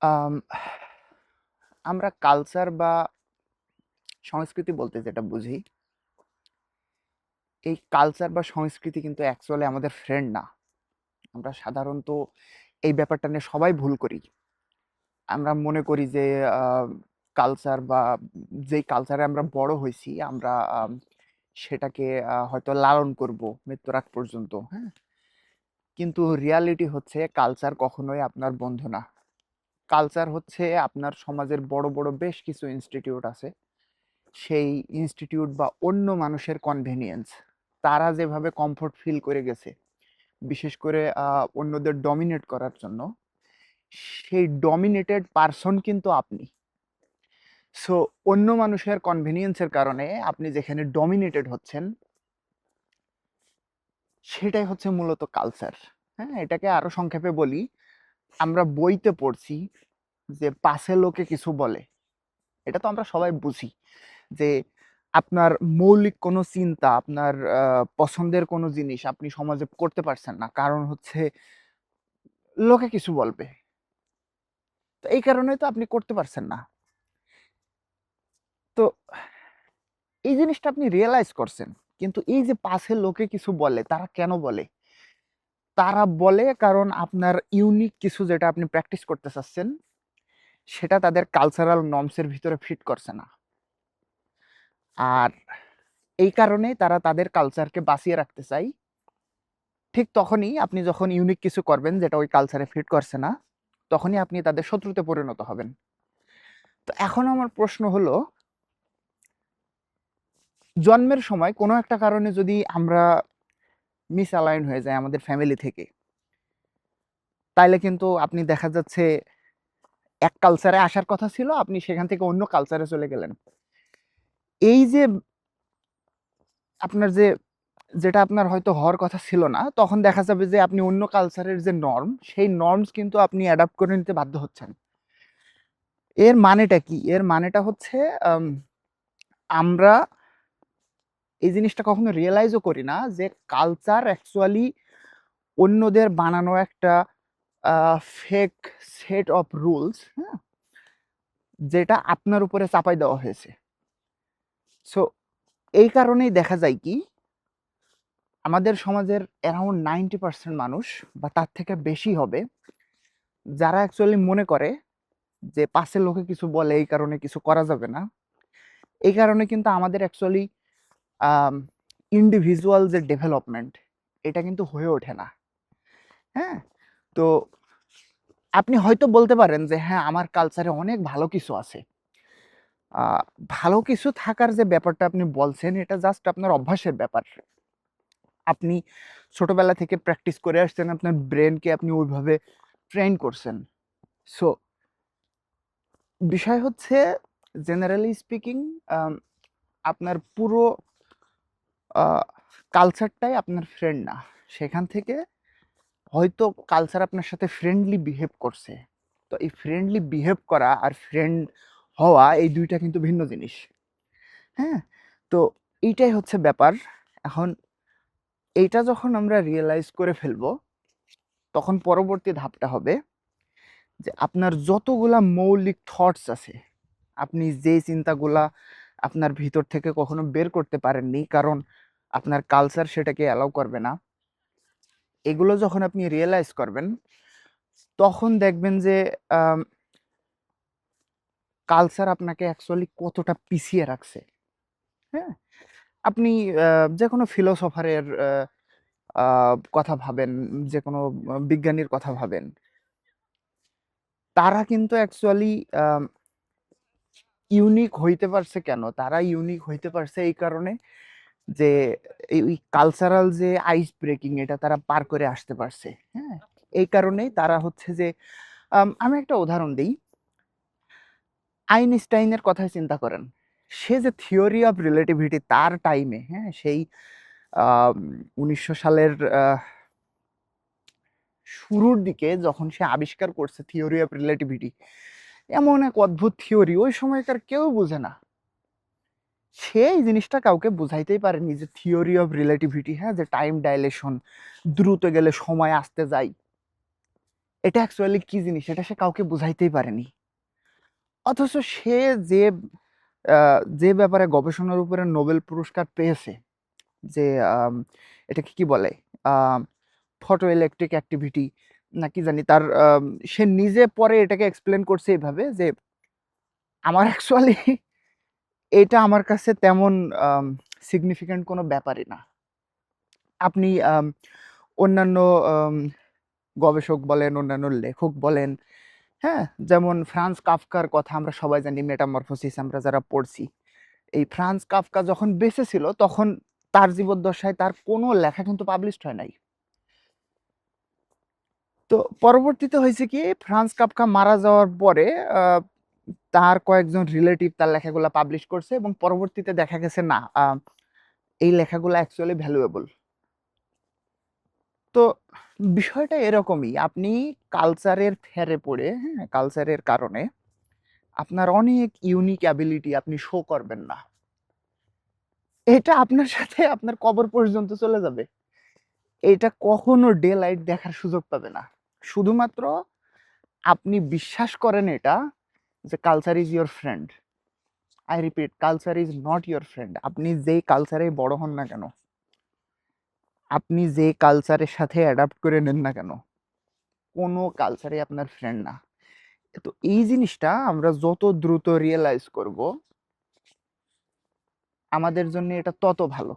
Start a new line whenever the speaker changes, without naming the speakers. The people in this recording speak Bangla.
আম আমরা কালচার বা সংস্কৃতি বলতে যেটা বুঝি, এই কালচার বা সংস্কৃতি কিন্তু অ্যাকচুয়ালি আমাদের ফ্রেন্ড না। আমরা সাধারণত এই ব্যাপারটা নিয়ে সবাই ভুল করি। আমরা মনে করি যে আ কালচার বা যেই কালচারে আমরা বড় হইছি আমরা সেটাকে হয়তো লালন করব মৃত্যুর আগ পর্যন্ত, হ্যাঁ? কিন্তু রিয়ালিটি হচ্ছে কালচার কখনোই আপনার বন্ধু না। কালচার হচ্ছে আপনার সমাজের বড়, বড় বেশ কিছু ইনস্টিটিউট আছে। সেই ইনস্টিটিউট বা অন্য মানুষের কনভেনিয়েন্স, তারা যেভাবে কমফোর্ট ফিল করে গেছে, বিশেষ করে অন্যদের ডমিনেট করার জন্য, সেই ডমিনেটেড পারসন কিন্তু আপনি। সো অন্য মানুষের কনভেনিয়েন্সের কারণে আপনি যেখানে ডমিনেটেড হচ্ছেন, সেটাই হচ্ছে মূলত কালচার। হ্যাঁ? এটাকে আরো সংক্ষেপে বলি, আমরা বইতে পড়ছি যে পাছে লোকে কিছু বলে। এটা তো আমরা সবাই বুঝি। যে আপনার মৌলিক কোনো চিন্তা, আপনার পছন্দের কোনো জিনিস আপনি সমাজে করতে পারছেন না। কারণ হচ্ছে লোকে কিছু বলবে। তো এই কারণেই তো আপনি করতে পারছেন না। তো এই জিনিসটা আপনি রিয়ালাইজ করছেন। কিন্তু এই যে পাছে লোকে কিছু বলে, তারা কেন বলে? তারা বলে কারণ আপনার ইউনিক কিছু যেটা আপনি প্র্যাকটিস করতে চাচ্ছেন, সেটা তাদের কালচারাল নরমস এর ভিতরে ফিট করছে না। আর এই কারণেই তারা তাদের কালচারকে বাঁচিয়ে রাখতে চায়। ঠিক তখনই আপনি যখন ইউনিক কিছু করবেন যেটা ওই কালচারে ফিট করছে না, তখনই আপনি তাদের শত্রুতে পরিণত হবেন। তো এখন আমার প্রশ্ন হলো, জন্মের সময় কোনো একটা কারণে যদি আমরা মিসঅ্যালাইন হয়ে যাই আমাদের ফ্যামিলি থেকে, তাইলে কিন্তু আপনি দেখা যাচ্ছে এক কালচারে আসার কথা ছিল, আপনি সেখান থেকে অন্য কালচারে চলে গেলেন। এই যে আপনার যেটা আপনার হয়তো হওয়ার কথা ছিল না, তখন দেখা যাবে যে আপনি অন্য কালচারের যে নরম, সেই নরমস কিন্তু আপনি অ্যাডপ্ট করে নিতে বাধ্য হচ্ছেন। এর মানেটা কি? এর মানেটা হচ্ছে আম আমরা এই জিনিসটা কখনো রিয়ালাইজও করি না যে কালচার অ্যাকচুয়ালি অন্যদের বানানো একটা ফেক সেট অফ রুলস, হ্যাঁ? যেটা আপনার উপরে চাপাই দেওয়া হয়েছে। সো এই কারণেই দেখা যায় কি আমাদের সমাজের অ্যারাউন্ড 90% মানুষ বা তার থেকে বেশি হবে যারা অ্যাকচুয়ালি মনে করে যে পাশের লোকে কিছু বলে এই কারণে কিছু করা যাবে না। এই কারণে কিন্তু আমাদের অ্যাকচুয়ালি আম ইন্ডিভিজুয়াল যে ডেভেলপমেন্ট, এটা কিন্তু হয়ে ওঠে না। হ্যাঁ? তো আপনি হয়তো বলতে পারেন যে হ্যাঁ, আমার কালচারে অনেক ভালো কিছু আছে। আ ভালো কিছু থাকার যে ব্যাপারটা আপনি বলছেন এটা জাস্ট আপনার অভ্যাসের ব্যাপার। আপনি ছোটবেলা থেকে প্র্যাকটিস করে আসছেন, আপনার ব্রেইনকে আপনি ওইভাবে ট্রেন করছেন। সো বিষয় হচ্ছে জেনারেলি স্পিকিং আম আপনার পুরো আ কালচারটাই আপনার ফ্রেন্ড না। সেখান থেকে হয়তো কালচার আপনার সাথে ফ্রেন্ডলি বিহেভ করছে। তো এই ফ্রেন্ডলি বিহেভ করা আর ফ্রেন্ড হওয়া এই ২ টা কিন্তু ভিন্ন জিনিস। হ্যাঁ? তো এইটাই হচ্ছে ব্যাপার। এখন এইটা যখন আমরা রিয়ালাইজ করে ফেলবো, তখন পরবর্তী ধাপটা হবে যে আপনার যতগুলা মৌলিক থটস আছে, আপনি যেই চিন্তাগুলা আপনার ভিতর থেকে কখনো বের করতে পারেননি কারণ আপনার কালচার সেটাকে অ্যালাও করবে না। এগুলো যখন আপনি রিয়ালাইজ করবেন, তখন দেখবেন যে আম কালচার আপনাকে অ্যাকচুয়ালি কতটা পিছিয়ে রাখছে। হ্যাঁ? আপনি আ যেকোনো ফিলোসোফারের আ কথা ভাবেন, যেকোনো বিজ্ঞানীর কথা ভাবেন। তারা কিন্তু অ্যাকচুয়ালি আম ইউনিক হইতে পারছে কেন? তারা ইউনিক হইতে পারছে এই কারণে যে ওই কালচারাল যে আইস ব্রেকিং এটা তারা পার করে আসতে পারছে। হ্যাঁ? এই কারণেই তারা হচ্ছে যে আমি একটা উদাহরণ দেই। আইনস্টাইনের কথাই চিন্তা করেন। সে যে থিওরি অফ রিলেটিভিটি তার টাইমে, হ্যাঁ? সেই আম ১৯০০ সালের শুরুর দিকে যখন সে আবিষ্কার করছে থিওরি অফ রিলেটিভিটি, এমন এক অদ্ভুত থিওরি ওই সময়কার কেউ বুঝে না। সে এই জিনিসটা কাউকে বুঝাইতেই পারেনি যে থিওরি অফ রিলেটিভিটি, হ্যাঁ? যে টাইম ডাইলেশন, দ্রুত গেলে সময় আসতে যায়। এটা অ্যাকচুয়ালি কি জিনিস এটা সে কাউকে বুঝাইতেই পারেনি। অথচ সে যে যে ব্যাপারে গবেষণার উপরে নোবেল পুরস্কার পেয়েছে, যে এটাকে কি বলে? আম ফটো ইলেকট্রিক অ্যাক্টিভিটি না কি জানি তার সে নিজে পরে এটাকে এক্সপ্লেইন করছে এভাবে যে, "আমার অ্যাকচুয়ালি এটা আমার কাছে তেমন আম সিগনিফিক্যান্ট কোনো ব্যাপারই না।" আপনি অন্যান্য আম গবেষক বলেন, অন্যান্য লেখক বলেন, হ্যাঁ? যেমন ফ্রান্স কাফকার কথা আমরা সবাই জানি, 'মেটামরফোসিস' আমরা যারা পড়ছি। এই ফ্রান্স কাফকা যখন বেঁচে ছিল তখন তার জীবদ্দশায় তার কোনো লেখা কিন্তু পাবলিশড হয় নাই। তো পরবর্তীতে হইছে কি, ফ্রান্স কাফকা মারা যাওয়ার পরে আ তার কয়েকজন রিলেটিভ তার লেখাগুলা পাবলিশ করছে এবং পরবর্তীতে দেখা গেছে না, এই লেখাগুলা অ্যাকচুয়ালি ভ্যালুয়েবল। তো বিষয়টা এরকমই। আপনি কালচারের ফেরে পড়ে, হ্যাঁ? কালচারের কারণে আপনার অনেক ইউনিক অ্যাবিলিটি আপনি শো করবেন না। এটা আপনার সাথে আপনার কবর পর্যন্ত চলে যাবে। এটা কখনো ডে লাইট দেখার সুযোগ পাবে না। শুধুমাত্র আপনি বিশ্বাস করেন এটা যে culture is your friend. I repeat, culture is not your friend. আপনি যেই কালচারেই বড় হন না কেন, আপনি যে কালচারের সাথে অ্যাডাপ্ট করে নেন না কেন, কোনো কালচারই আপনার ফ্রেন্ড না। তো এই জিনিসটা আমরা যত দ্রুত রিয়ালাইজ করব, আমাদের জন্য এটা তত ভালো।